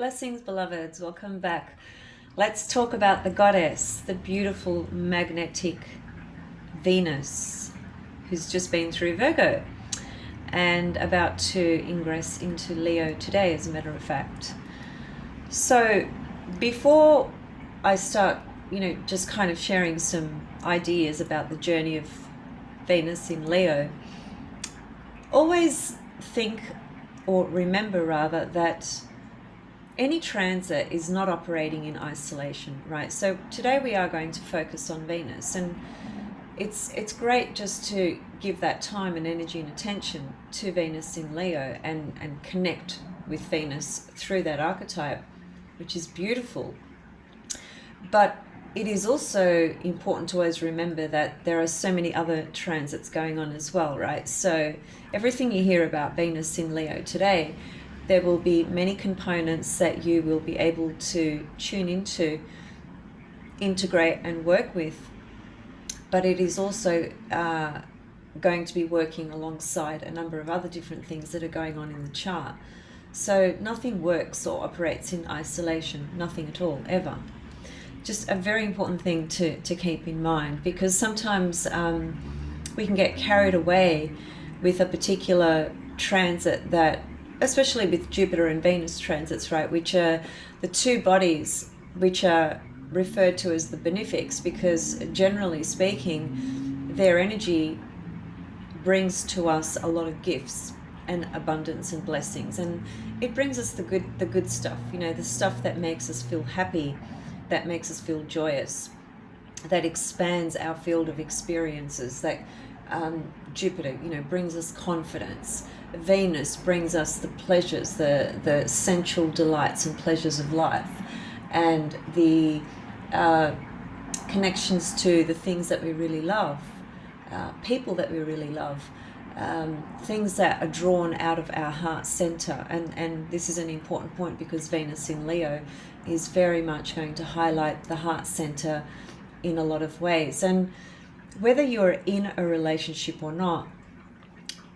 Blessings, beloveds. Welcome back. Let's talk about the goddess, the beautiful magnetic Venus, who's just been through Virgo and about to ingress into Leo today, as a matter of fact. So before I start, just kind of sharing some ideas about the journey of Venus in Leo, always think, or remember rather, that any transit is not operating in isolation, right? So today we are going to focus on Venus, and it's great just to give that time and energy and attention to Venus in Leo and connect with Venus through that archetype, which is beautiful. But it is also important to always remember that there are so many other transits going on as well, right? So everything you hear about Venus in Leo today, there will be many components that you will be able to tune into, integrate and work with, but it is also going to be working alongside a number of other different things that are going on in the chart. So nothing works or operates in isolation, nothing at all, ever. Just a very important thing to keep in mind, because sometimes we can get carried away with a particular transit that, especially with Jupiter and Venus transits, right, which are the two bodies which are referred to as the benefics, because generally speaking, their energy brings to us a lot of gifts and abundance and blessings, and it brings us the good stuff, the stuff that makes us feel happy, that makes us feel joyous, that expands our field of experiences. That Jupiter, brings us confidence. Venus brings us the pleasures, the sensual delights and pleasures of life, and the connections to the things that we really love, people that we really love, things that are drawn out of our heart center. And this is an important point, because Venus in Leo is very much going to highlight the heart center in a lot of ways. And whether you're in a relationship or not,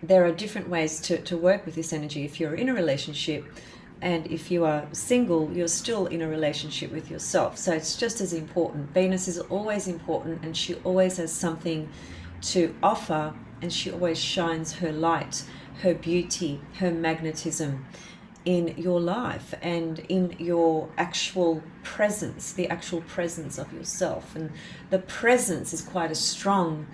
there are different ways to work with this energy. If you're in a relationship, and if you are single, you're still in a relationship with yourself. So it's just as important. Venus is always important, and she always has something to offer, and she always shines her light, her beauty, her magnetism in your life and in your actual presence, the actual presence of yourself. And the presence is quite a strong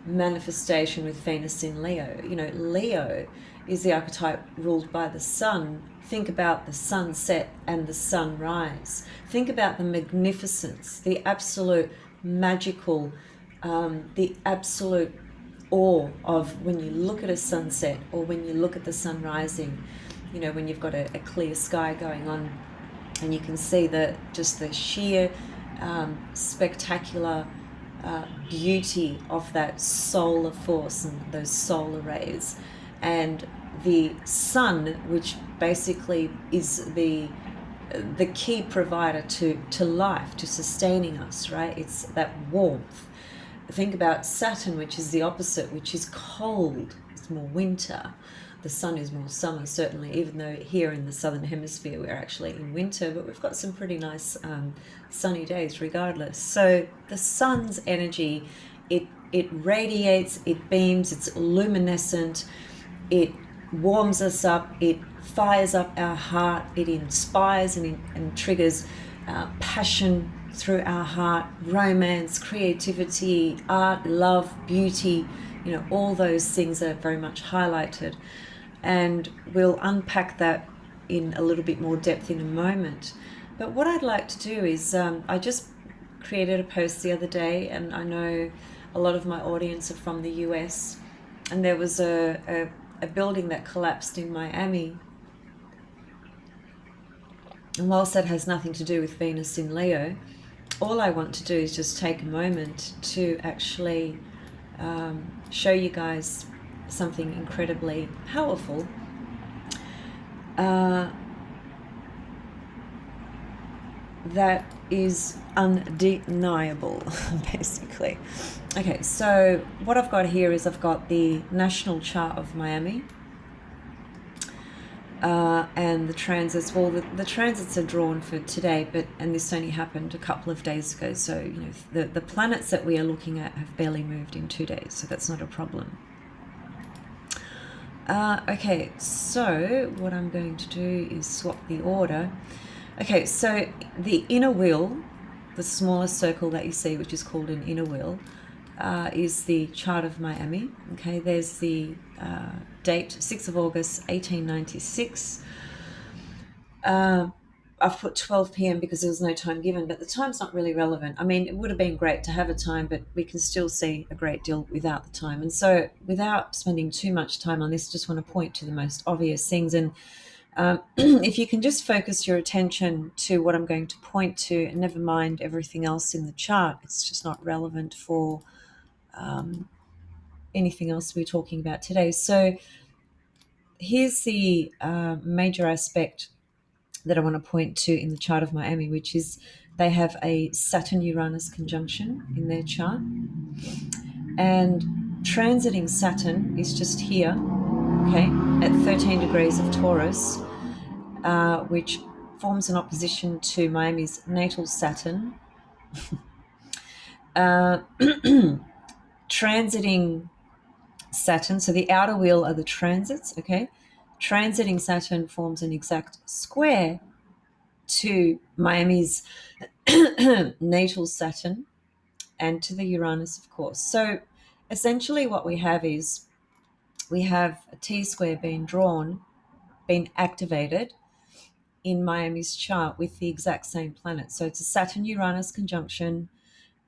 manifestation with Venus in Leo. Leo is the archetype ruled by the sun. Think about the sunset and the sunrise. Think about the magnificence, the absolute magical, the absolute awe of when you look at a sunset, or when you look at the sun rising, when you've got a clear sky going on, and you can see just the sheer spectacular beauty of that solar force and those solar rays, and the sun, which basically is the key provider to life, to sustaining us, right? It's that warmth. Think about Saturn, which is the opposite, which is cold. It's more winter. The sun is more summer, certainly, even though here in the southern hemisphere we're actually in winter, but we've got some pretty nice sunny days regardless. So the sun's energy, it radiates, it beams, it's luminescent, it warms us up, it fires up our heart, it inspires and triggers passion through our heart, romance, creativity, art, love, beauty, all those things are very much highlighted. And we'll unpack that in a little bit more depth in a moment. But what I'd like to do is, I just created a post the other day, and I know a lot of my audience are from the US, and there was a building that collapsed in Miami. And whilst that has nothing to do with Venus in Leo, all I want to do is just take a moment to actually show you guys something incredibly powerful. That is undeniable, basically. Okay, so what I've got here is I've got the national chart of Miami, and the transits, well, the transits are drawn for today, and this only happened a couple of days ago. So, the planets that we are looking at have barely moved in 2 days, so that's not a problem. Okay, so what I'm going to do is swap the order. Okay, so the inner wheel, the smallest circle that you see, which is called an inner wheel, is the chart of Miami. Okay, there's the date, 6th of August, 1896. I've put 12 p.m. because there was no time given, but the time's not really relevant. I mean, it would have been great to have a time, but we can still see a great deal without the time. And so, without spending too much time on this, just want to point to the most obvious things. And if you can just focus your attention to what I'm going to point to, and never mind everything else in the chart, it's just not relevant for anything else we're talking about today. So, here's the major aspect that I want to point to in the chart of Miami, which is they have a Saturn-Uranus conjunction in their chart. And transiting Saturn is just here, okay, at 13 degrees of Taurus, which forms an opposition to Miami's natal Saturn. Transiting Saturn, so the outer wheel are the transits, okay? Transiting Saturn forms an exact square to Miami's natal Saturn and to the Uranus, of course. So essentially what we have is we have a T-square being drawn, being activated in Miami's chart with the exact same planet. So it's a Saturn-Uranus conjunction,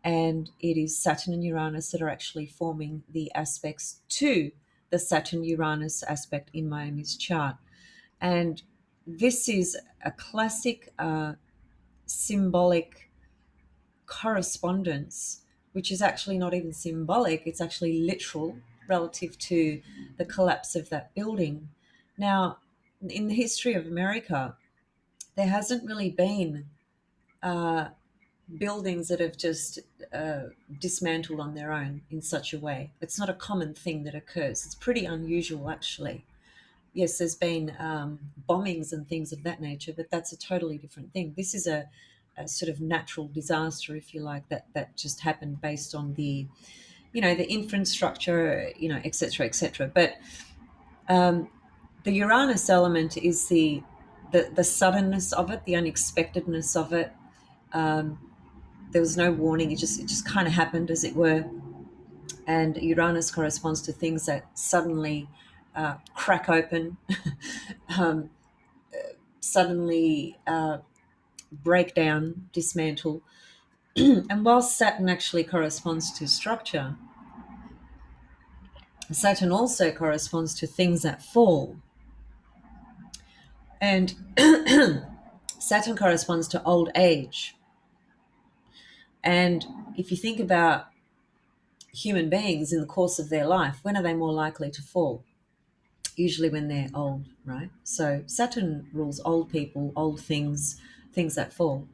and it is Saturn and Uranus that are actually forming the aspects to the Saturn-Uranus aspect in Miami's chart. And this is a classic symbolic correspondence, which is actually not even symbolic, it's actually literal relative to the collapse of that building. Now, in the history of America, there hasn't really been buildings that have just dismantled on their own in such a way. It's not a common thing that occurs. It's pretty unusual, actually. Yes, there's been bombings and things of that nature, but that's a totally different thing. This is a sort of natural disaster, if you like, that just happened based on the infrastructure, et cetera, et cetera. But the Uranus element is the suddenness of it, the unexpectedness of it. There was no warning. It just kind of happened, as it were. And Uranus corresponds to things that suddenly crack open, suddenly break down, dismantle. And whilst Saturn actually corresponds to structure, Saturn also corresponds to things that fall. And Saturn corresponds to old age. And if you think about human beings in the course of their life, when are they more likely to fall? Usually when they're old, right? So Saturn rules old people, old things, things that fall.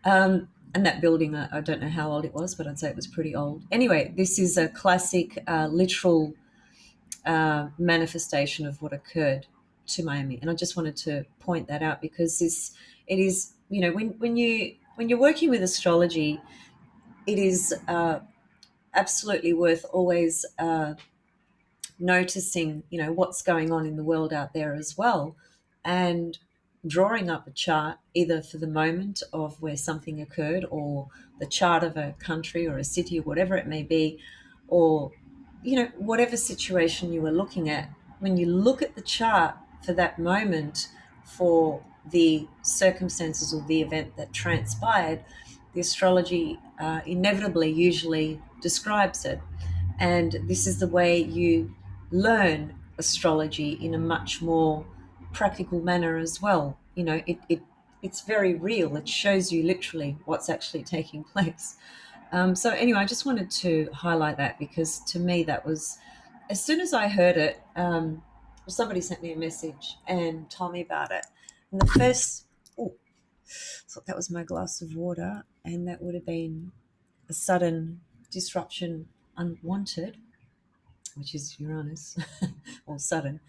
And that building, I don't know how old it was, but I'd say it was pretty old. Anyway, this is a classic literal manifestation of what occurred to Miami. And I just wanted to point that out because it is, when you're working with astrology, it is absolutely worth always noticing, what's going on in the world out there as well, and drawing up a chart either for the moment of where something occurred, or the chart of a country or a city or whatever it may be, or whatever situation you were looking at. When you look at the chart for that moment, for the circumstances or the event that transpired, the astrology inevitably usually describes it. And this is the way you learn astrology in a much more practical manner as well. It's very real. It shows you literally what's actually taking place. So anyway, I just wanted to highlight that because to me that was, as soon as I heard it, somebody sent me a message and told me about it. And the first, so that was my glass of water, and that would have been a sudden disruption unwanted, which is Uranus, or sudden.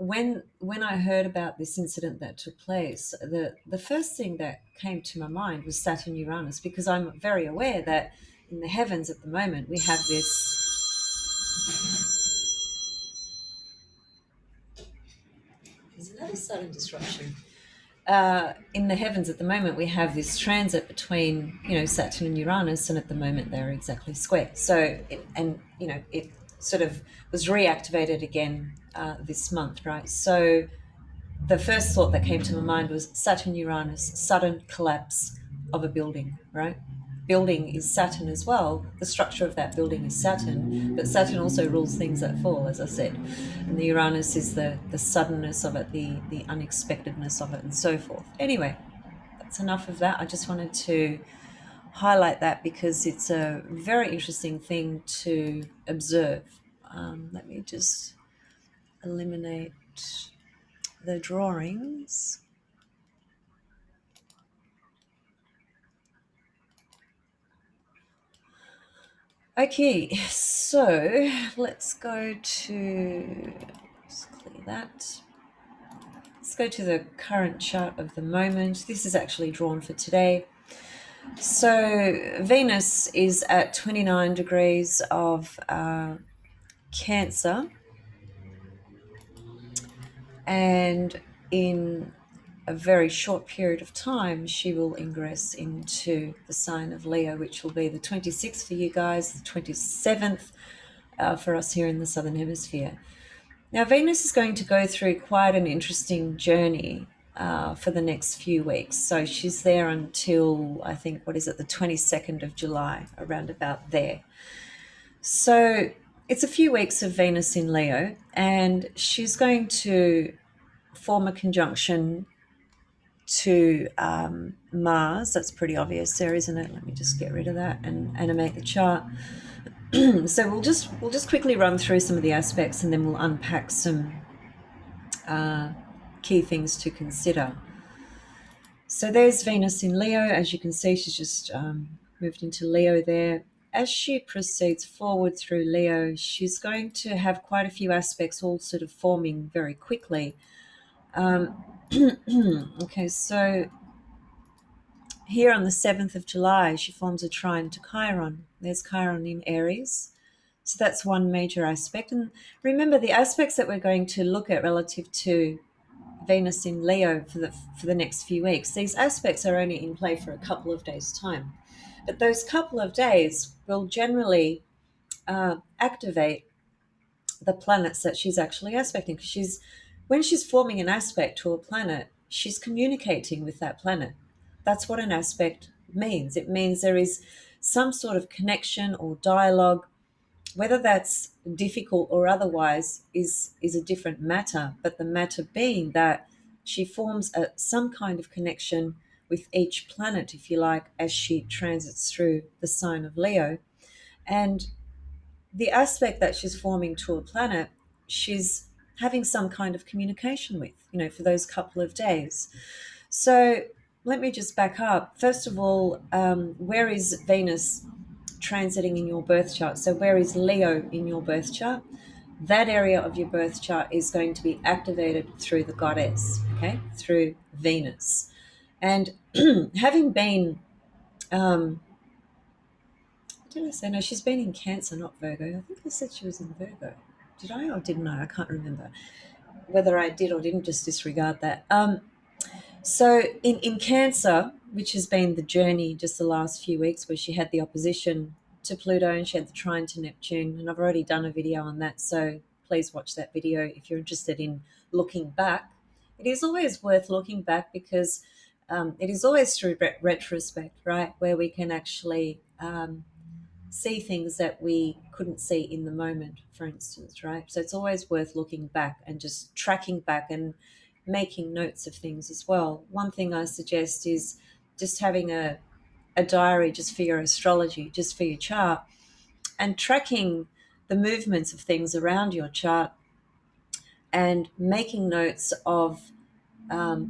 when I heard about this incident that took place, the first thing that came to my mind was Saturn Uranus, because I'm very aware that in the heavens at the moment we have this. There's another sudden disruption. In the heavens at the moment we have this transit between Saturn and Uranus, and at the moment they're exactly square. So it sort of was reactivated again this month, right? So the first thought that came to my mind was Saturn Uranus, sudden collapse of a building, right? Building is Saturn as well. The structure of that building is Saturn, but Saturn also rules things that fall, as I said. And the Uranus is the suddenness of it, the unexpectedness of it, and so forth. Anyway, that's enough of that. I just wanted to highlight that because it's a very interesting thing to observe. Let me just eliminate the drawings. Okay, so let's go to, let's clear that. Let's go to the current chart of the moment. This is actually drawn for today. So Venus is at 29 degrees of Cancer, and in a very short period of time she will ingress into the sign of Leo, which will be the 26th for you guys, the 27th for us here in the Southern Hemisphere. Now, Venus is going to go through quite an interesting journey for the next few weeks. So she's there until, I think, the 22nd of July, around about there. So it's a few weeks of Venus in Leo, and she's going to form a conjunction to Mars. That's pretty obvious there, isn't it? Let me just get rid of that and animate the chart. So we'll just quickly run through some of the aspects, and then we'll unpack some key things to consider. So there's Venus in Leo. As you can see, she's just moved into Leo there. As she proceeds forward through Leo, she's going to have quite a few aspects all sort of forming very quickly. Okay, so here on the 7th of July, she forms a trine to Chiron. There's Chiron in Aries. So that's one major aspect. And remember, the aspects that we're going to look at relative to Venus in Leo for the next few weeks, these aspects are only in play for a couple of days' time. But those couple of days will generally activate the planets that she's actually aspecting. Because when she's forming an aspect to a planet, she's communicating with that planet. That's what an aspect means. It means there is some sort of connection or dialogue. Whether that's difficult or otherwise is a different matter, but the matter being that she forms some kind of connection with each planet, if you like, as she transits through the sign of Leo. And the aspect that she's forming to a planet, she's having some kind of communication with, for those couple of days. So let me just back up. First of all, where is Venus transiting in your birth chart? So where is Leo in your birth chart? That area of your birth chart is going to be activated through the goddess, okay, through Venus. And having been, did I say no? She's been in Cancer, not Virgo. I think I said she was in Virgo. Did I or didn't I? I can't remember. Whether I did or didn't, just disregard that. So in Cancer, which has been the journey just the last few weeks, where she had the opposition to Pluto and she had the trine to Neptune, and I've already done a video on that, so please watch that video if you're interested in looking back. It is always worth looking back because it is always through retrospect, right, where we can actually see things that we couldn't see in the moment, for instance, right? So it's always worth looking back and just tracking back and making notes of things as well. One thing I suggest is just having a diary just for your astrology, just for your chart, and tracking the movements of things around your chart and making notes of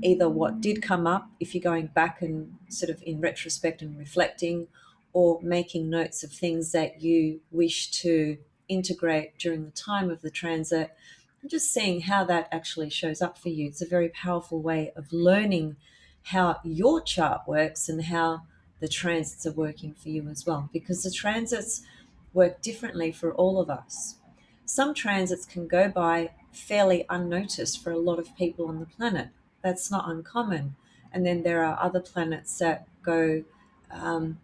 either what did come up if you're going back and sort of in retrospect and reflecting, or making notes of things that you wish to integrate during the time of the transit, and just seeing how that actually shows up for you. It's a very powerful way of learning how your chart works and how the transits are working for you as well, because the transits work differently for all of us. Some transits can go by fairly unnoticed for a lot of people on the planet. That's not uncommon. And then there are other planets that go um,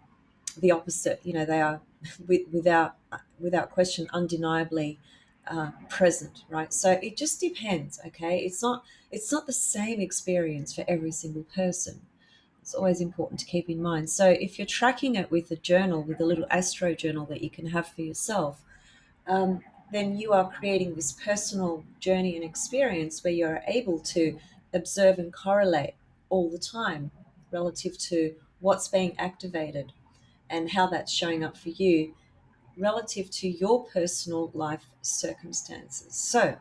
the opposite. You know, they are without question, undeniably present, right? So it just depends. Okay, it's not the same experience for every single person. It's always important to keep in mind. So if you're tracking it with a journal, with a little astro journal that you can have for yourself, um, then you are creating this personal journey and experience where you're able to observe and correlate all the time relative to what's being activated and how that's showing up for you relative to your personal life circumstances. So,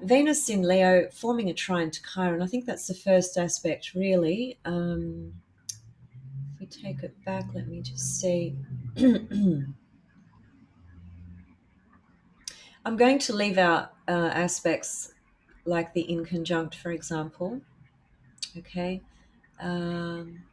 Venus in Leo forming a trine to Chiron, I think that's the first aspect, really. If we take it back, let me just see. I'm going to leave out aspects like the in conjunct, for example. Okay. Um,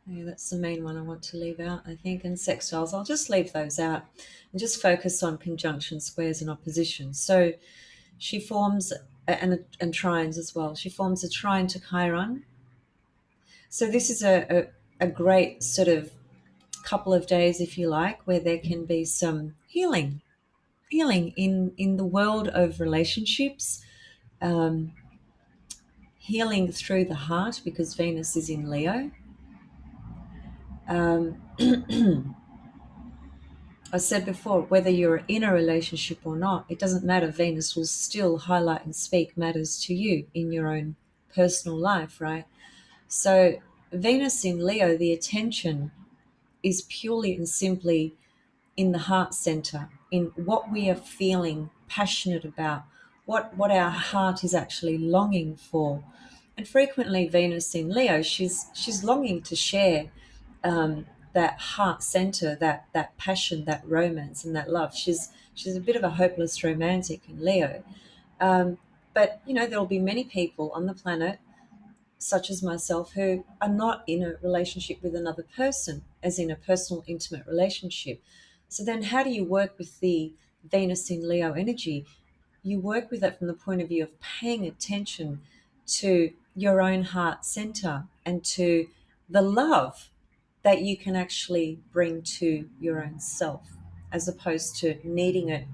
Yeah, that's the main one I want to leave out, I think. And sextiles, I'll just leave those out and just focus on conjunction, squares, and oppositions. So she forms, and trines as well. She forms a trine to Chiron. So this is a great sort of couple of days, if you like, where there can be some healing in the world of relationships, um, healing through the heart because Venus is in Leo. Um, I said before, whether you're in a relationship or not, it doesn't matter. Venus will still highlight and speak matters to you in your own personal life, right? So, Venus in Leo, the attention is purely and simply in the heart center, in what we are feeling passionate about, what our heart is actually longing for. And frequently, Venus in Leo, she's longing to share that heart center, that passion, that romance, and that love. She's a bit of a hopeless romantic in Leo. Um, but you know, there will be many people on the planet, such as myself, who are not in a relationship with another person, as in a personal, intimate relationship. So then, how do you work with the Venus in Leo energy? You work with it from the point of view of paying attention to your own heart center and to the love that you can actually bring to your own self, as opposed to needing it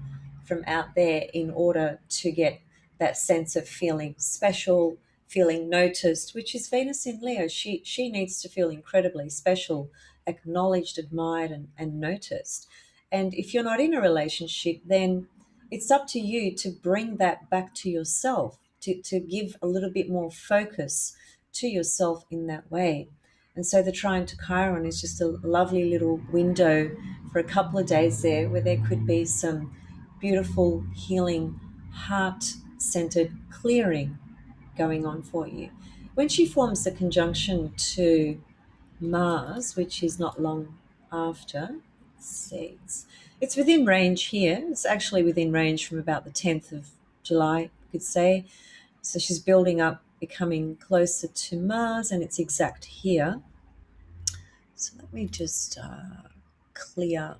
from out there in order to get that sense of feeling special, feeling noticed, which is Venus in Leo. She needs to feel incredibly special, acknowledged, admired, and noticed. And if you're not in a relationship, then it's up to you to bring that back to yourself, to give a little bit more focus to yourself in that way. And so the trine to Chiron is just a lovely little window for a couple of days there where there could be some beautiful, healing, heart centered clearing going on for you. When she forms the conjunction to Mars, which is not long after, let's see, it's within range here. It's actually within range from about the 10th of July, you could say. So she's building up, becoming closer to Mars, and it's exact here. So let me just clear.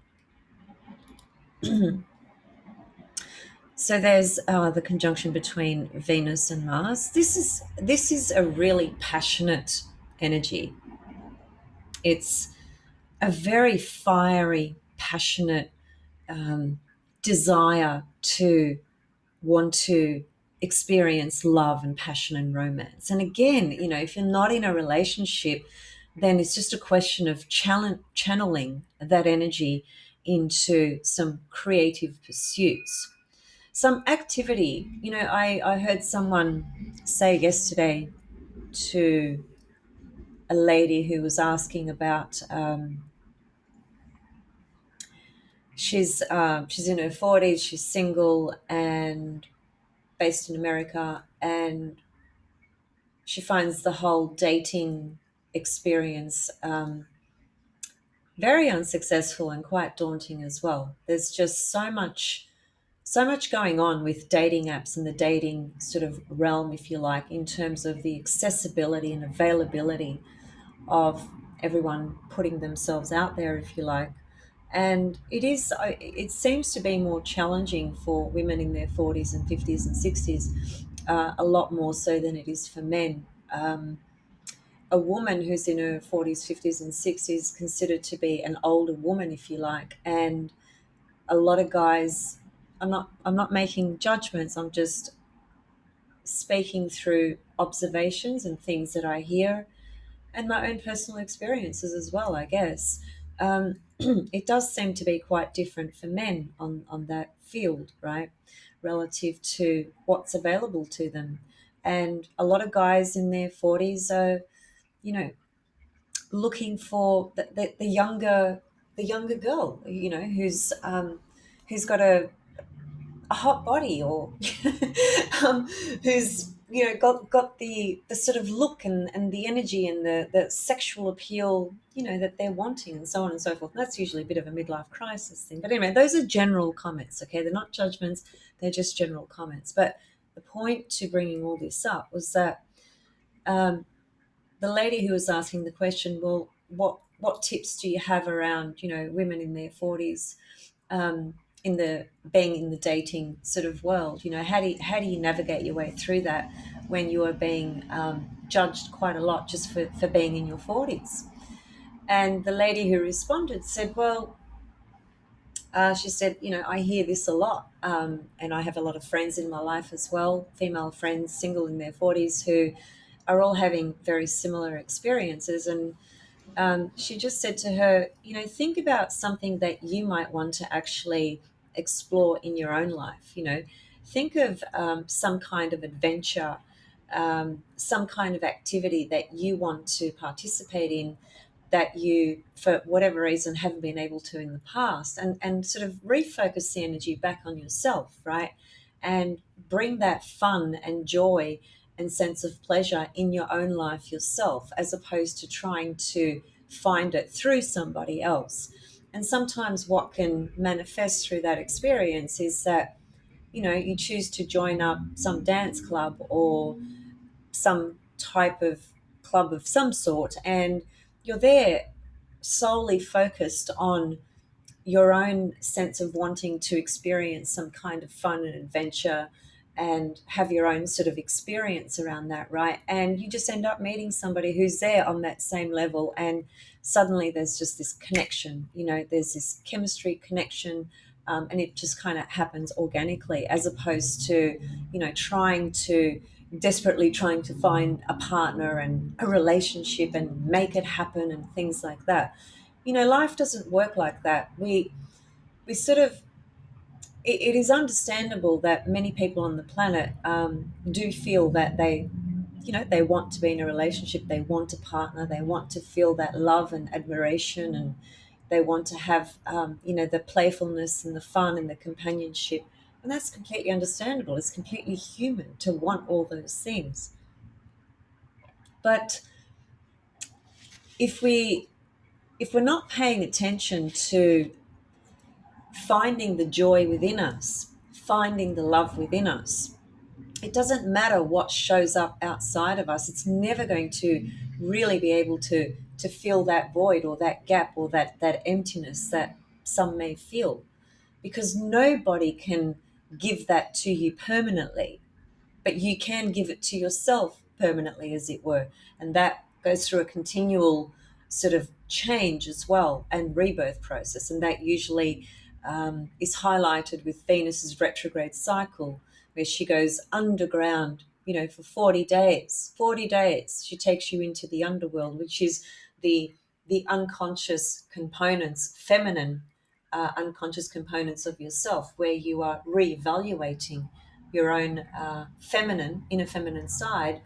So there's the conjunction between Venus and Mars. This is a really passionate energy. It's a very fiery, passionate desire to want to experience love and passion and romance. And again, you know, if you're not in a relationship, then it's just a question of channeling that energy into some creative pursuits, some activity. You know, I heard someone say yesterday to a lady who was asking about she's in her 40s, she's single and based in America, and she finds the whole dating experience very unsuccessful and quite daunting as well. There's just so much going on with dating apps and the dating sort of realm, if you like, in terms of the accessibility and availability of everyone putting themselves out there, if you like. And it seems to be more challenging for women in their 40s and 50s and 60s, a lot more so than it is for men. A woman who's in her 40s, 50s, and 60s considered to be an older woman, if you like. And a lot of guys, I'm not making judgments, I'm just speaking through observations and things that I hear and my own personal experiences as well, I guess. It does seem to be quite different for men on that field, right? Relative to what's available to them. And a lot of guys in their 40s are, you know, looking for the younger girl, you know, who's got a hot body, or um, who's, you know, got the sort of look and the energy and the sexual appeal, you know, that they're wanting, and so on and so forth. And that's usually a bit of a midlife crisis thing. But anyway, those are general comments, okay? They're not judgments, they're just general comments. But the point to bringing all this up was that um, the lady who was asking the question, well, what tips do you have around, you know, women in their 40s, in the being in the dating sort of world? You know, how do you navigate your way through that when you are being judged quite a lot just for being in your 40s? And the lady who responded said, well, she said, you know, I hear this a lot, and I have a lot of friends in my life as well, female friends, single in their 40s, who are all having very similar experiences. And she just said to her, you know, think about something that you might want to actually explore in your own life. You know, think of some kind of adventure, some kind of activity that you want to participate in that you, for whatever reason, haven't been able to in the past, and sort of refocus the energy back on yourself, right? And bring that fun and joy and sense of pleasure in your own life yourself, as opposed to trying to find it through somebody else. And sometimes what can manifest through that experience is that, you know, you choose to join up some dance club or some type of club of some sort, and you're there solely focused on your own sense of wanting to experience some kind of fun and adventure and have your own sort of experience around that, right? And you just end up meeting somebody who's there on that same level, and suddenly there's just this connection, you know, there's this chemistry connection, and it just kind of happens organically, as opposed to, you know, desperately trying to find a partner and a relationship and make it happen and things like that. You know, life doesn't work like that. We sort of, it is understandable that many people on the planet do feel that they, you know, they want to be in a relationship, they want a partner, they want to feel that love and admiration, and they want to have, you know, the playfulness and the fun and the companionship. And that's completely understandable. It's completely human to want all those things. But if we if we're not paying attention to finding the joy within us, finding the love within us, it doesn't matter what shows up outside of us. It's never going to really be able to fill that void or that gap or that emptiness that some may feel, because nobody can give that to you permanently, but you can give it to yourself permanently, as it were. And that goes through a continual sort of change as well, and rebirth process. And that usually is highlighted with Venus's retrograde cycle, where she goes underground, you know, for 40 days. 40 days she takes you into the underworld, which is the unconscious components, feminine unconscious components of yourself, where you are reevaluating your own feminine, inner feminine side,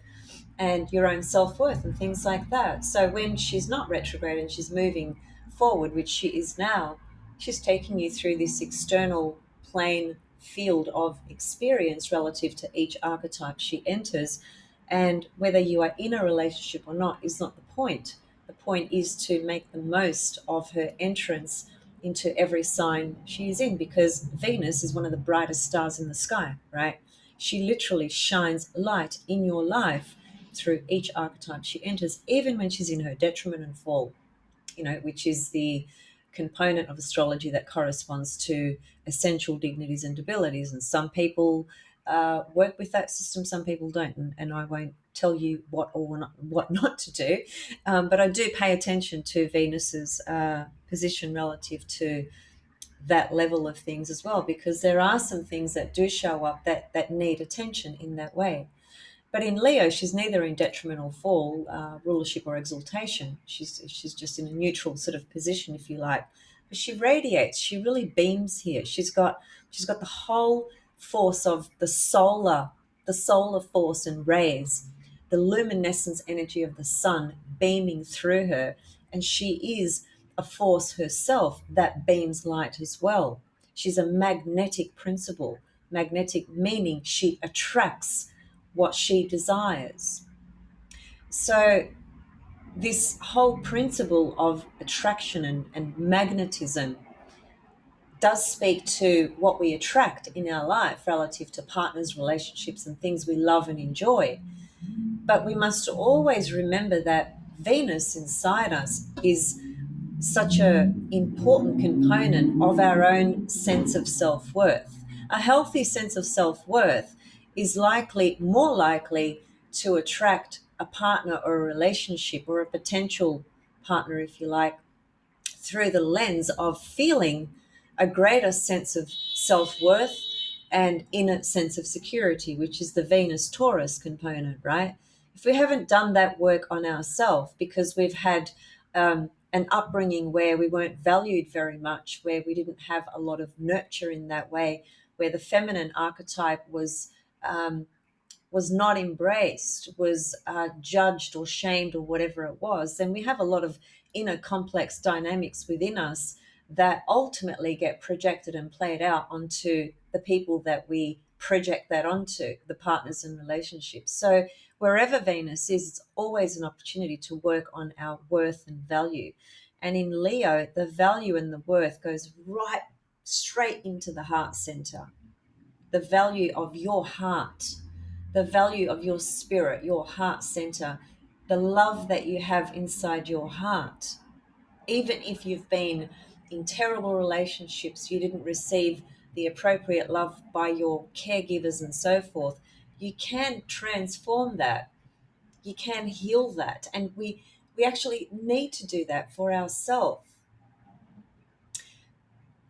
and your own self-worth and things like that. So when she's not retrograde and she's moving forward, which she is now, she's taking you through this external plane field of experience relative to each archetype she enters. And whether you are in a relationship or not is not the point. The point is to make the most of her entrance into every sign she is in, because Venus is one of the brightest stars in the sky, right? She literally shines light in your life through each archetype she enters, even when she's in her detriment and fall, which is the component of astrology that corresponds to essential dignities and debilities. And some people work with that system, some people don't. And I won't tell you what not to do. But I do pay attention to Venus's position relative to that level of things as well, because there are some things that do show up that need attention in that way. But in Leo, she's neither in detriment or fall, rulership or exaltation. She's just in a neutral sort of position, if you like. But she radiates. She really beams here. She's got the whole force of the solar force and rays, the luminescence energy of the sun beaming through her, and she is a force herself that beams light as well. She's a magnetic principle. Magnetic meaning she attracts what she desires. So, this whole principle of attraction and magnetism does speak to what we attract in our life relative to partners, relationships, and things we love and enjoy. But we must always remember that Venus inside us is such a important component of our own sense of self-worth. A healthy sense of self-worth is more likely to attract a partner or a relationship or a potential partner, if you like, through the lens of feeling a greater sense of self-worth and inner sense of security, which is the Venus Taurus component, right? If we haven't done that work on ourselves because we've had an upbringing where we weren't valued very much, where we didn't have a lot of nurture in that way, where the feminine archetype was not embraced, was judged or shamed or whatever it was, then we have a lot of inner complex dynamics within us that ultimately get projected and played out onto the people that we project that onto, the partners and relationships. So wherever Venus is, it's always an opportunity to work on our worth and value. And in Leo, the value and the worth goes right straight into the heart center. The value of your heart, the value of your spirit, your heart center, the love that you have inside your heart. Even if you've been in terrible relationships, you didn't receive the appropriate love by your caregivers and so forth, you can transform that. You can heal that. And we actually need to do that for ourselves.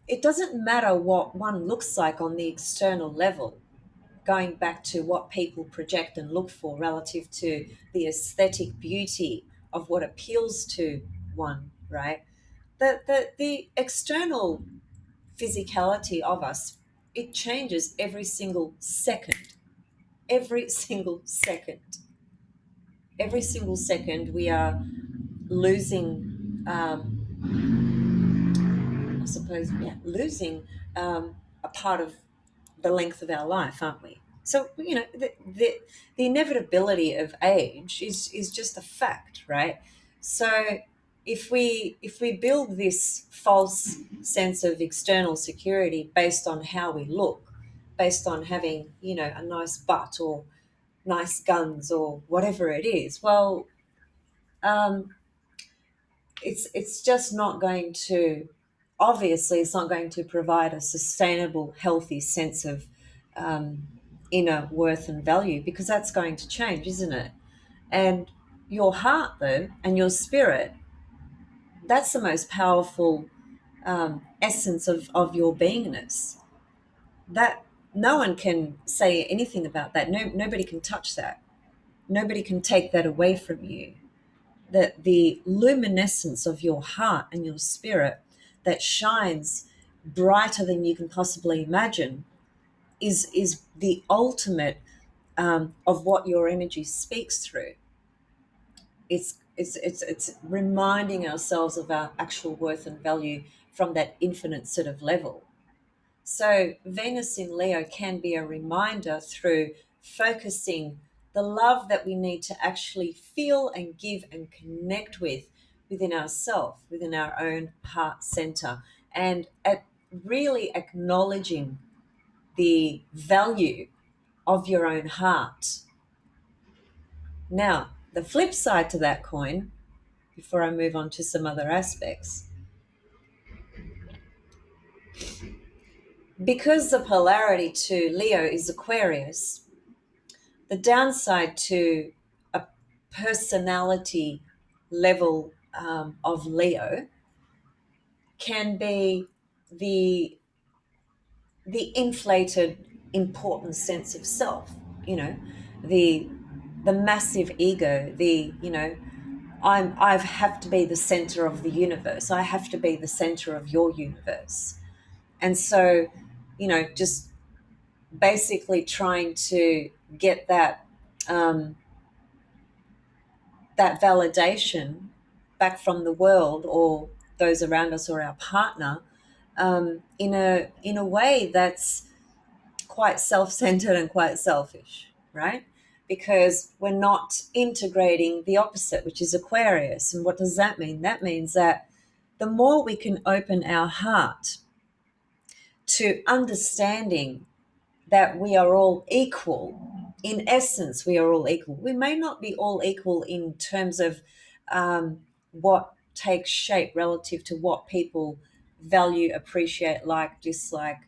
It doesn't matter what one looks like on the external level, going back to what people project and look for relative to the aesthetic beauty of what appeals to one, right? The external physicality of us, it changes every single second. Every single second. Every single second we are losing, I suppose, yeah, losing a part of the length of our life, aren't we? So the inevitability of age is just a fact, right? So if we build this false sense of external security based on how we look, based on having a nice butt or nice guns or whatever it is, well, um, it's just not going to, obviously it's not going to provide a sustainable healthy sense of um, inner worth and value, because that's going to change, isn't it? And your heart, though, and your spirit, that's the most powerful essence of your beingness. That no one can say anything about that. Nobody can touch that. Nobody can take that away from you. That the luminescence of your heart and your spirit that shines brighter than you can possibly imagine is the ultimate of what your energy speaks through. It's reminding ourselves of our actual worth and value from that infinite sort of level. So Venus in Leo can be a reminder through focusing the love that we need to actually feel and give and connect with within ourself, within our own heart center, and at really acknowledging the value of your own heart. Now, the flip side to that coin, before I move on to some other aspects, because the polarity to Leo is Aquarius, the downside to a personality level of Leo can be the inflated important sense of self, the massive ego, I have to be the center of the universe. I have to be the center of your universe. And so, just basically trying to get that validation back from the world or those around us or our partner, in a way that's quite self-centered and quite selfish, right? Because we're not integrating the opposite, which is Aquarius. And what does that mean? That means that the more we can open our heart to understanding that we are all equal. In essence, we are all equal. We may not be all equal in terms of what takes shape relative to what people value, appreciate, like, dislike,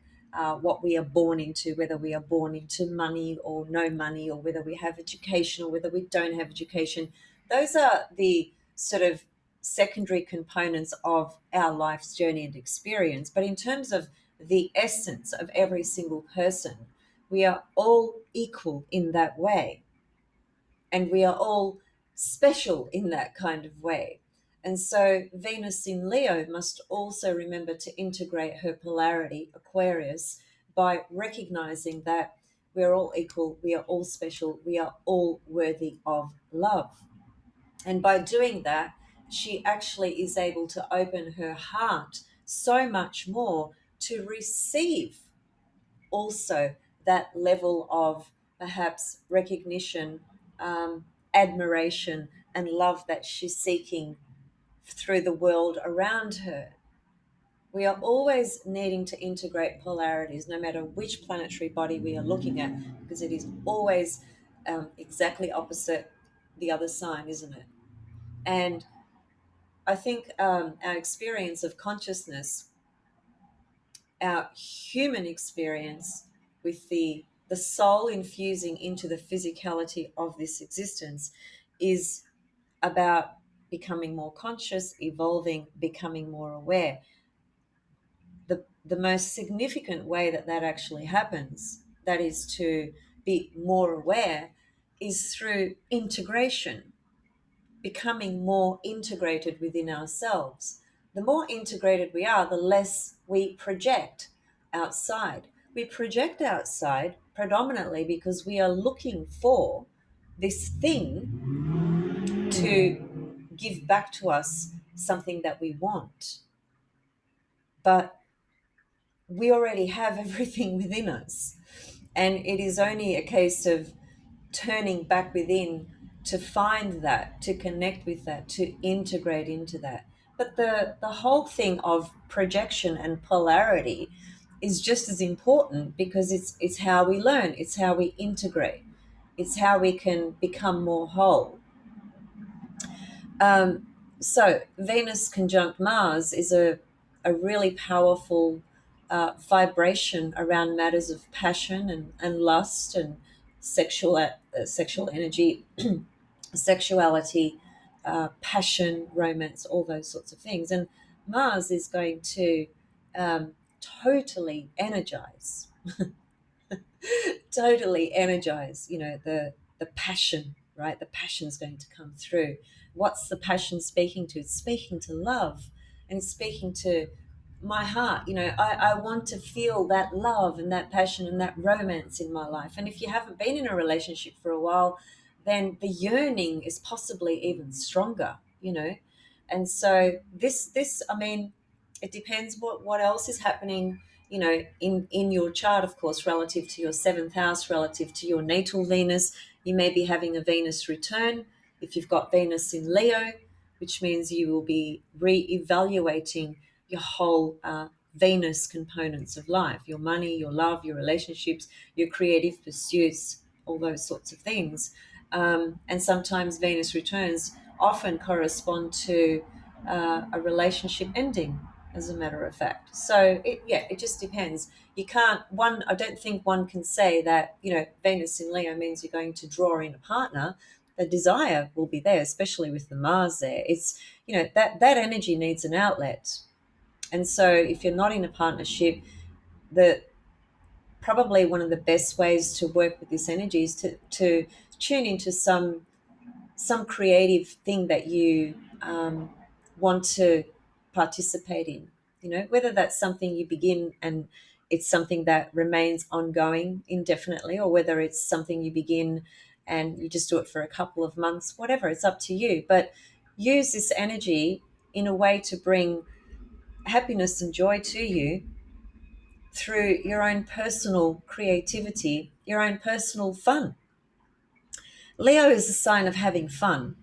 what we are born into, whether we are born into money or no money, or whether we have education or whether we don't have education. Those are the sort of secondary components of our life's journey and experience. But in terms of the essence of every single person, we are all equal in that way. And we are all special in that kind of way. And so Venus in Leo must also remember to integrate her polarity, Aquarius, by recognizing that we're all equal, we are all special, we are all worthy of love. And by doing that, she actually is able to open her heart so much more to receive also that level of perhaps recognition, admiration, and love that she's seeking through the world around her. We are always needing to integrate polarities, no matter which planetary body we are looking at, because it is always exactly opposite the other sign, isn't it? And I think our experience of consciousness, our human experience with the soul infusing into the physicality of this existence, is about becoming more conscious, evolving, becoming more aware. The most significant way that that actually happens, that is to be more aware, is through integration, becoming more integrated within ourselves. The more integrated we are, the less we project outside. We project outside predominantly because we are looking for this thing to give back to us something that we want. But we already have everything within us. And it is only a case of turning back within to find that, to connect with that, to integrate into that. But the whole thing of projection and polarity is just as important, because it's how we learn, it's how we integrate, it's how we can become more whole. So Venus conjunct Mars is a really powerful vibration around matters of passion and lust and sexual energy, sexuality, passion, romance, all those sorts of things. And Mars is going to totally energize, totally energize, the passion, right? The passion's going to come through. What's the passion speaking to? It's speaking to love, and it's speaking to my heart. I want to feel that love and that passion and that romance in my life. And if you haven't been in a relationship for a while, then the yearning is possibly even stronger. And so this I mean, it depends what else is happening, in your chart, of course, relative to your seventh house, relative to your natal Venus. You may be having a Venus return if you've got Venus in Leo. which means you will be re-evaluating your whole Venus components of life, your money, your love, your relationships, your creative pursuits, all those sorts of things. And sometimes Venus returns often correspond to a relationship ending, as a matter of fact. So it just depends. You can't one. I don't think one can say that Venus in Leo means you're going to draw in a partner. The desire will be there, especially with the Mars there. It's that energy needs an outlet, and so if you're not in a partnership, the probably one of the best ways to work with this energy is to tune into some creative thing that you want to participate in. Whether that's something you begin and it's something that remains ongoing indefinitely, or whether it's something you begin and you just do it for a couple of months, whatever, it's up to you. But use this energy in a way to bring happiness and joy to you through your own personal creativity, your own personal fun. Leo is a sign of having fun.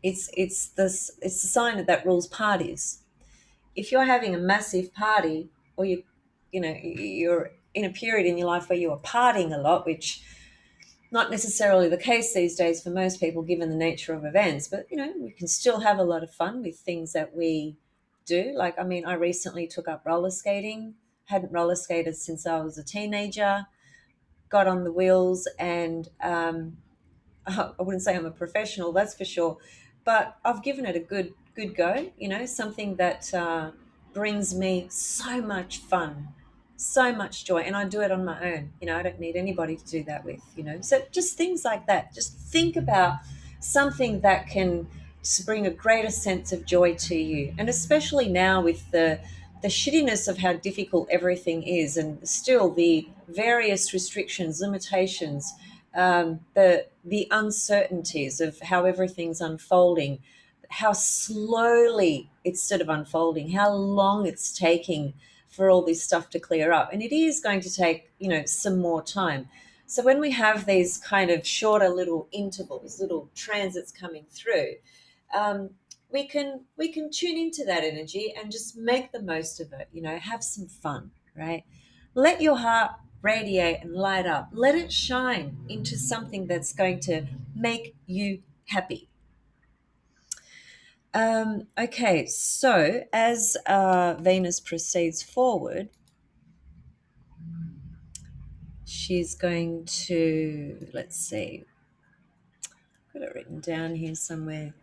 It's the sign that rules parties. If you're having a massive party, or you're in a period in your life where you are partying a lot, which not necessarily the case these days for most people given the nature of events, but we can still have a lot of fun with things that we do. Like, I mean, I recently took up roller skating. Hadn't roller skated since I was a teenager. Got on the wheels, and I wouldn't say I'm a professional, that's for sure, but I've given it a good go. Something that brings me so much fun, so much joy, and I do it on my own. I don't need anybody to do that with. So just things like that. Just think about something that can bring a greater sense of joy to you, and especially now with the shittiness of how difficult everything is, and still the various restrictions, limitations, the uncertainties of how everything's unfolding, how slowly it's sort of unfolding, how long it's taking for all this stuff to clear up, and it is going to take some more time. So when we have these kind of shorter little intervals, little transits coming through, um, we can tune into that energy and just make the most of it. Have some fun, right? Let your heart radiate and light up. Let it shine into something that's going to make you happy. Okay, so as Venus proceeds forward, she's going to, let's see, I've got it written down here somewhere.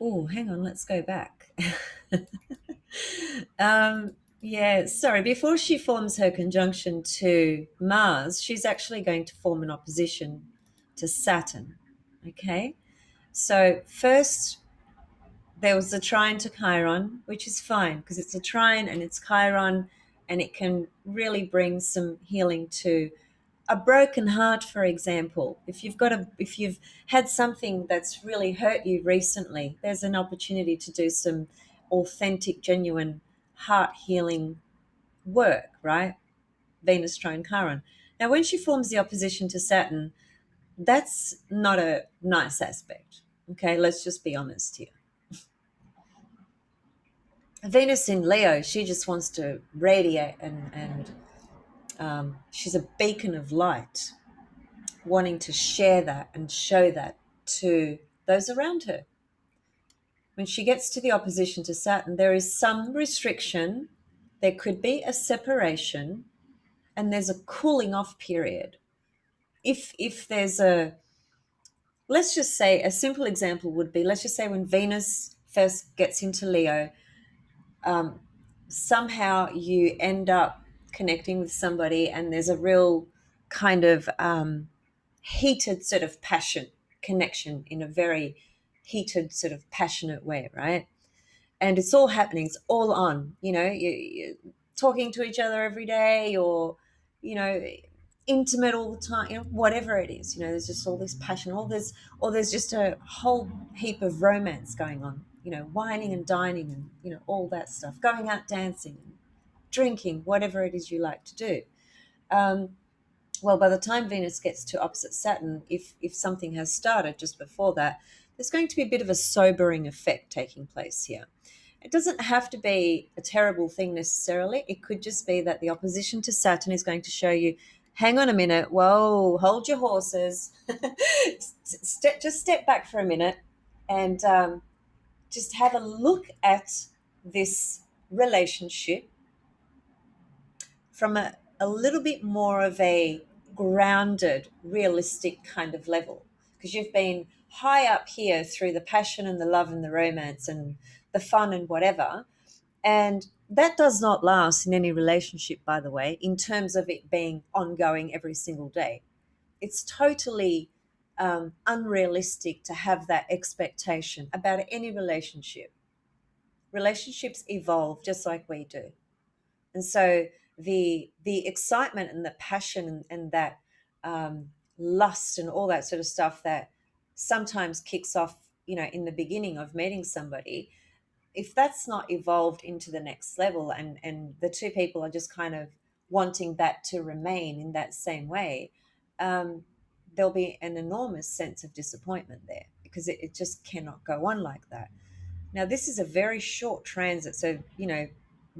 Oh, hang on, let's go back. Yeah, sorry, before she forms her conjunction to Mars, she's actually going to form an opposition to Saturn. Okay, so first there was the trine to Chiron, which is fine because it's a trine and it's Chiron, and it can really bring some healing to a broken heart. For example, if you've had something that's really hurt you recently, there's an opportunity to do some authentic, genuine heart healing work, right? Venus trine Chiron. Now, when she forms the opposition to Saturn, that's not a nice aspect. Okay, let's just be honest here. Venus in Leo, she just wants to radiate, and she's a beacon of light, wanting to share that and show that to those around her. When she gets to the opposition to Saturn, there is some restriction. There could be a separation, and there's a cooling off period. If there's a, let's just say a simple example would be, let's just say when Venus first gets into Leo, somehow you end up connecting with somebody, and there's a real kind of heated sort of passion connection in a very heated sort of passionate way, right? And it's all happening, it's all on. You're talking to each other every day, or you know intimate all the time, whatever it is. There's just all this passion, or there's just a whole heap of romance going on, whining and dining, and all that stuff, going out dancing and drinking, whatever it is you like to do. Well, by the time Venus gets to opposite Saturn, if something has started just before that, there's going to be a bit of a sobering effect taking place here. It doesn't have to be a terrible thing necessarily. It could just be that the opposition to Saturn is going to show you, hang on a minute, whoa, hold your horses, just step back for a minute and just have a look at this relationship from a little bit more of a grounded, realistic kind of level. Because you've been high up here through the passion and the love and the romance and the fun and whatever. And that does not last in any relationship, by the way, in terms of it being ongoing every single day. It's totally unrealistic to have that expectation about any relationship. Relationships evolve just like we do. And so the excitement and the passion and that lust and all that sort of stuff that sometimes kicks off, in the beginning of meeting somebody, if that's not evolved into the next level and the two people are just kind of wanting that to remain in that same way, there'll be an enormous sense of disappointment there because it just cannot go on like that. Now, this is a very short transit. So,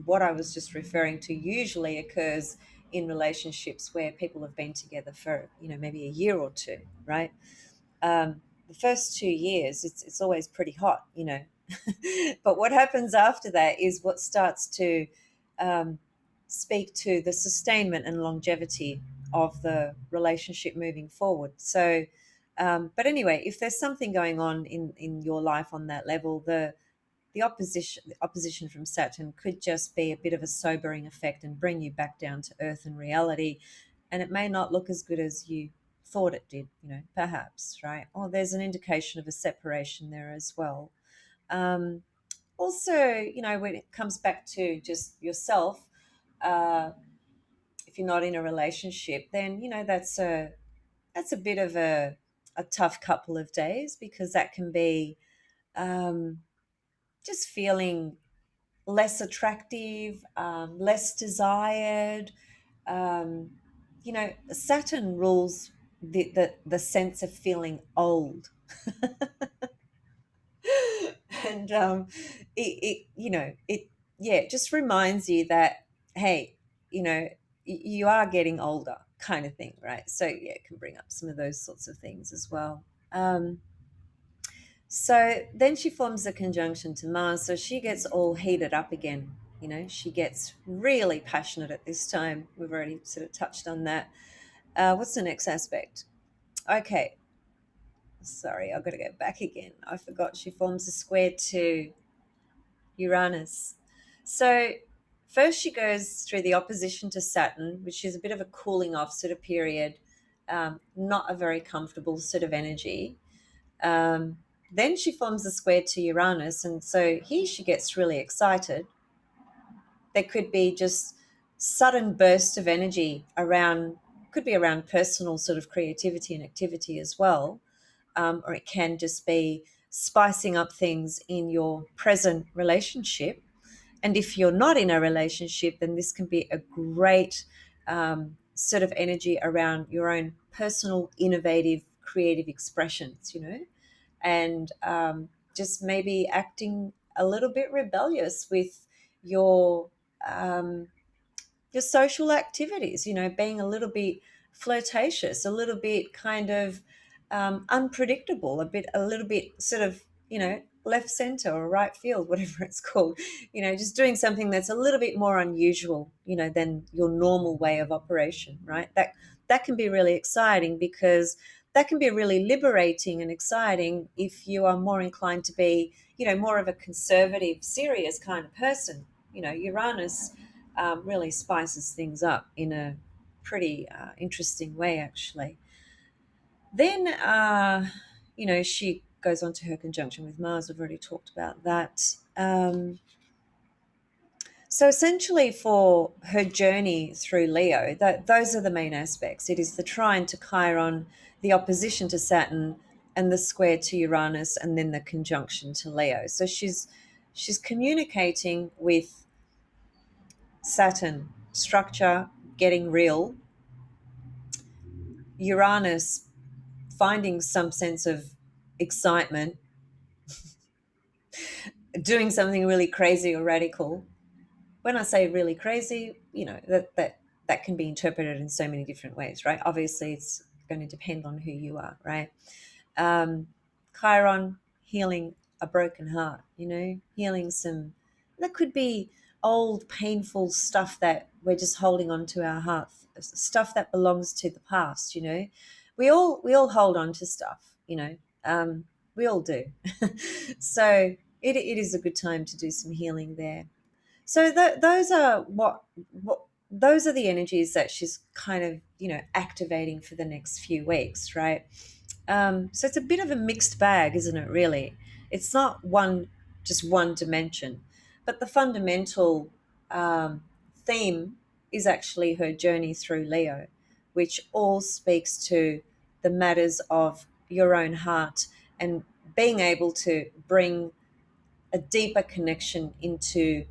what I was just referring to usually occurs in relationships where people have been together for, maybe a year or two, right? The first 2 years, it's always pretty hot. But what happens after that is what starts to um, speak to the sustainment and longevity of the relationship moving forward. So, but anyway, if there's something going on in your life on that level, the opposition from Saturn could just be a bit of a sobering effect and bring you back down to earth and reality. And it may not look as good as you thought it did, perhaps, right? Or there's an indication of a separation there as well. Um, Also, when it comes back to just yourself, uh, if you're not in a relationship, then that's a bit of a tough couple of days because that can be um, just feeling less attractive, less desired. Saturn rules the sense of feeling old. And it just reminds you that, hey, you are getting older kind of thing, right? So yeah, it can bring up some of those sorts of things as well. So then she forms a conjunction to Mars, so she gets all heated up again. She gets really passionate at this time. We've already sort of touched on that. What's the next aspect? Okay, sorry, I've got to go back again. I forgot she forms a square to Uranus. So first she goes through the opposition to Saturn, which is a bit of a cooling off sort of period, not a very comfortable sort of energy. Um, then she forms a square to Uranus, and so here she gets really excited. There could be just sudden bursts of energy around, could be around personal sort of creativity and activity as well, or it can just be spicing up things in your present relationship. And if you're not in a relationship, then this can be a great sort of energy around your own personal, innovative, creative expressions, and just maybe acting a little bit rebellious with your um, your social activities, being a little bit flirtatious, a little bit kind of unpredictable, a little bit sort of, left center or right field, whatever it's called, just doing something that's a little bit more unusual, than your normal way of operation, right? That can be really exciting because that can be really liberating and exciting if you are more inclined to be, more of a conservative, serious kind of person. Uranus really spices things up in a pretty interesting way, actually. Then, she goes on to her conjunction with Mars. We've already talked about that. So essentially, for her journey through Leo, those are the main aspects. It is the trine to Chiron, the opposition to Saturn, and the square to Uranus, and then the conjunction to Leo. So she's communicating with Saturn, structure, getting real. Uranus, finding some sense of excitement, doing something really crazy or radical. When I say really crazy, that can be interpreted in so many different ways, right? Obviously, it's going to depend on who you are, right? um, Chiron, healing a broken heart, healing some, that could be old, painful stuff that we're just holding on to our heart, stuff that belongs to the past, We all hold on to stuff, we all do. So it is a good time to do some healing there. So those are what those are the energies that she's kind of activating for the next few weeks, right? So it's a bit of a mixed bag, isn't it, really? It's not just one dimension. But the fundamental theme is actually her journey through Leo, which all speaks to the matters of your own heart and being able to bring a deeper connection into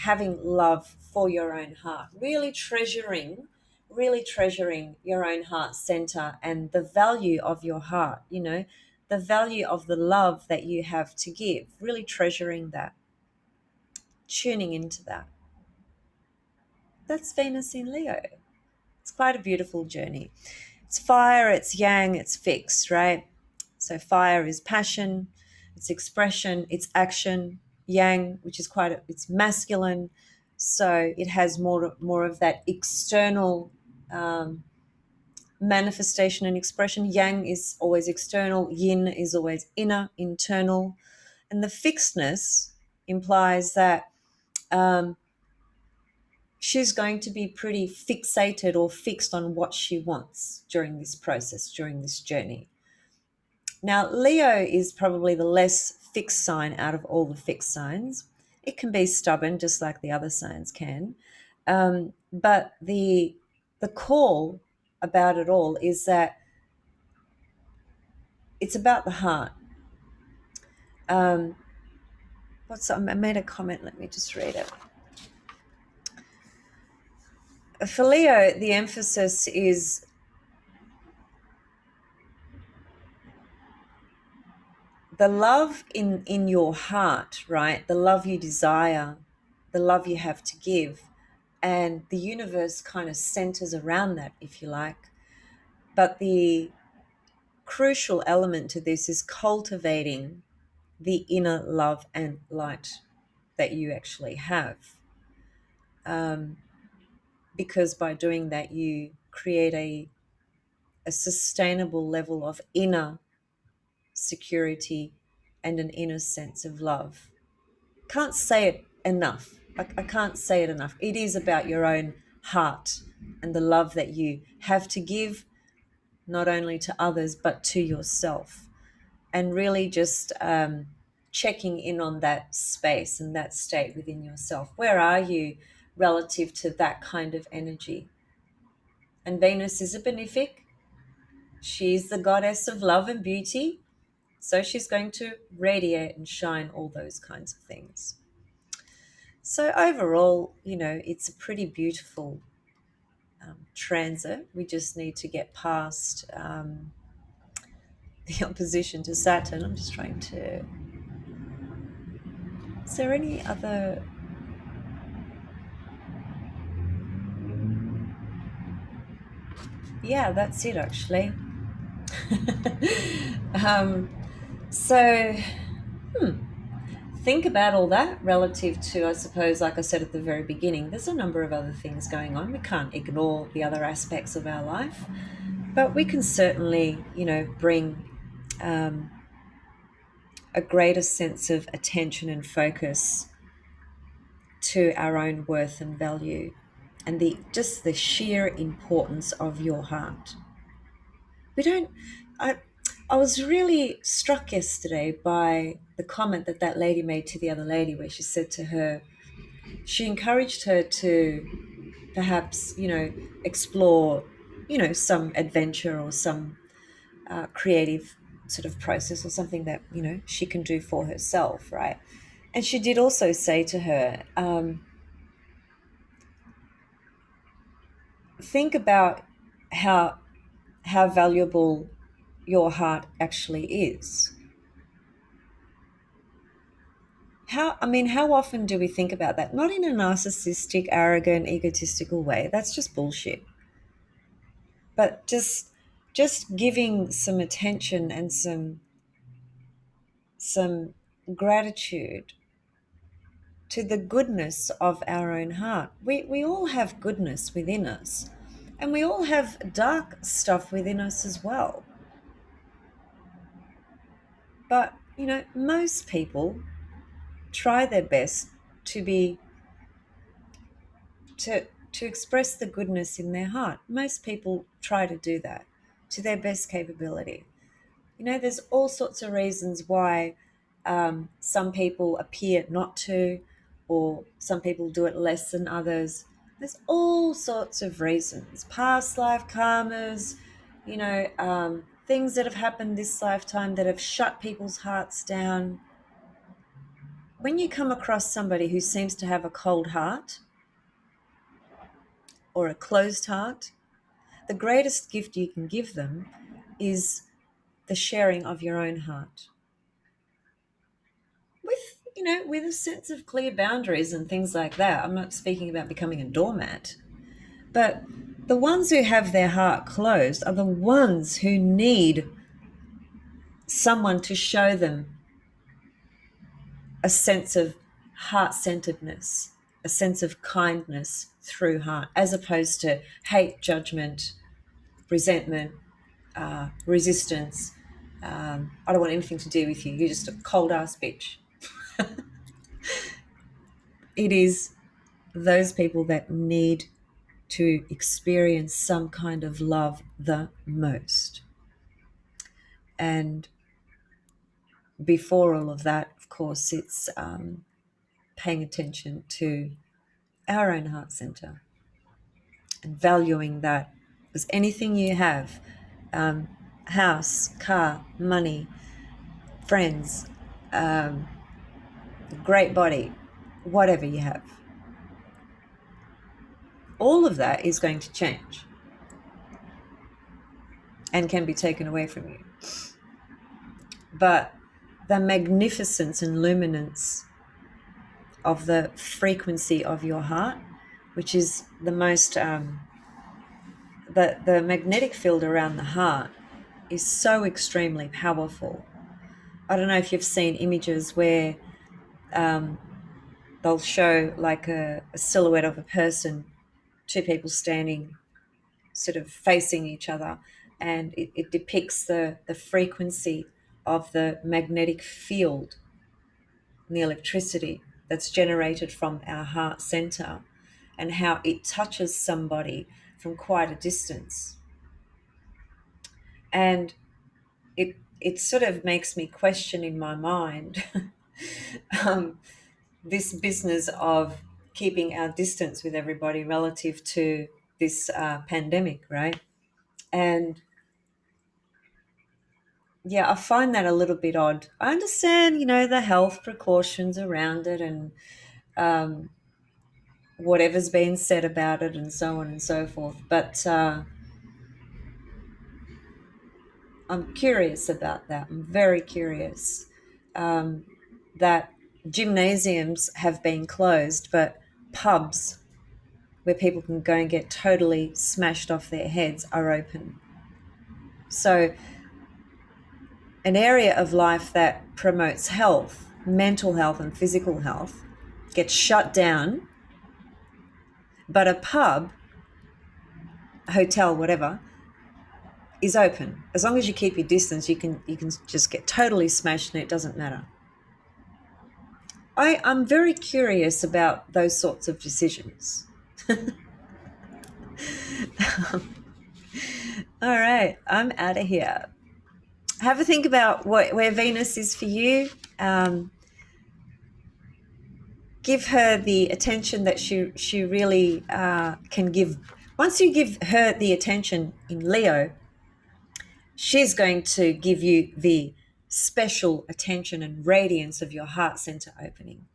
having love for your own heart, really treasuring your own heart center and the value of your heart, the value of the love that you have to give, really treasuring that, tuning into that. That's Venus in Leo. It's quite a beautiful journey. It's fire, it's yang, it's fixed, right? So fire is passion, it's expression, it's action. Yang, which is it's masculine, so it has more of that external um, manifestation and expression. Yang is always external, yin is always inner, internal, and the fixedness implies that um, she's going to be pretty fixated or fixed on what she wants during this process, during this journey. Now, Leo is probably the less fixed sign out of all the fixed signs. It can be stubborn, just like the other signs can. But the call about it all is that it's about the heart. Um, I made a comment. Let me just read it. For Leo, the emphasis is the love in your heart, right? The love you desire, the love you have to give, and the universe kind of centers around that, if you like. But the crucial element to this is cultivating the inner love and light that you actually have, um, because by doing that you create a sustainable level of inner security and an inner sense of love. Can't say it enough. I can't say it enough. It is about your own heart and the love that you have to give, not only to others, but to yourself. And really just checking in on that space and that state within yourself. Where are you relative to that kind of energy? And Venus is a benefic. She's the goddess of love and beauty. So she's going to radiate and shine all those kinds of things. So overall, it's a pretty beautiful transit. We just need to get past the opposition to Saturn. I'm just trying to... Is there any other... Yeah, that's it actually. um, so, think about all that relative to, I suppose, like I said at the very beginning, there's a number of other things going on. We can't ignore the other aspects of our life, but we can certainly, bring a greater sense of attention and focus to our own worth and value and the sheer importance of your heart. We don't... I was really struck yesterday by the comment that lady made to the other lady, where she said to her, she encouraged her to perhaps, explore, some adventure or some creative sort of process or something that, she can do for herself, right? And she did also say to her, think about how valuable your heart actually is. How often do we think about that? Not in a narcissistic, arrogant, egotistical way. That's just bullshit. But just giving some attention and some gratitude to the goodness of our own heart. We all have goodness within us, and we all have dark stuff within us as well. But, most people try their best to be to express the goodness in their heart. Most people try to do that to their best capability. There's all sorts of reasons why some people appear not to, or some people do it less than others. There's all sorts of reasons. Past life karmas, things that have happened this lifetime that have shut people's hearts down. When you come across somebody who seems to have a cold heart or a closed heart, the greatest gift you can give them is the sharing of your own heart. With a sense of clear boundaries and things like that. I'm not speaking about becoming a doormat, but the ones who have their heart closed are the ones who need someone to show them a sense of heart-centeredness, a sense of kindness through heart, as opposed to hate, judgment, resentment, resistance. I don't want anything to do with you. You're just a cold ass bitch. It is those people that need to experience some kind of love the most. And before all of that, of course, it's paying attention to our own heart center and valuing that. Because anything you have, house, car, money, friends, great body, whatever you have, all of that is going to change and can be taken away from you. But the magnificence and luminance of the frequency of your heart, which is the most, the magnetic field around the heart is so extremely powerful. I don't know if you've seen images where they'll show like a silhouette of a person, two people standing sort of facing each other, and it depicts the frequency of the magnetic field and the electricity that's generated from our heart center and how it touches somebody from quite a distance. And it sort of makes me question in my mind this business of keeping our distance with everybody relative to this pandemic, right? And yeah, I find that a little bit odd. I understand, the health precautions around it and whatever's been said about it and so on and so forth. But I'm curious about that. I'm very curious that gymnasiums have been closed, but pubs where people can go and get totally smashed off their heads are open. So an area of life that promotes health, mental health and physical health, gets shut down, but a pub, a hotel, whatever, is open. As long as you keep your distance, you can just get totally smashed and it doesn't matter. I'm very curious about those sorts of decisions. All right, I'm out of here. Have a think about where Venus is for you. Give her the attention that she really can give. Once you give her the attention in Leo, she's going to give you the special attention and radiance of your heart center opening.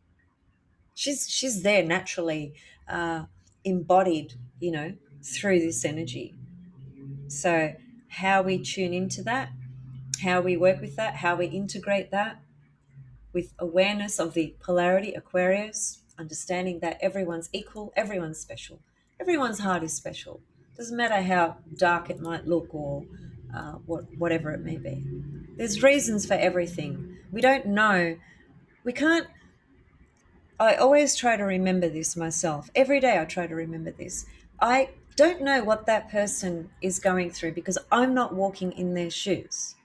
She's there naturally, embodied, through this energy. So how we tune into that, how we work with that, how we integrate that, with awareness of the polarity Aquarius, understanding that everyone's equal, everyone's special, everyone's heart is special. Doesn't matter how dark it might look or whatever it may be. There's reasons for everything. We don't know. We can't. I always try to remember this myself. Every day I try to remember this. I don't know what that person is going through because I'm not walking in their shoes.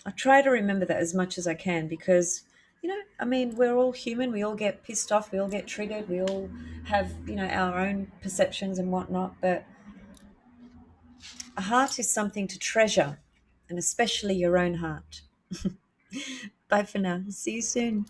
I try to remember that as much as I can because, I mean, we're all human. We all get pissed off. We all get triggered. We all have, our own perceptions and whatnot. But a heart is something to treasure, and especially your own heart. Bye for now. See you soon.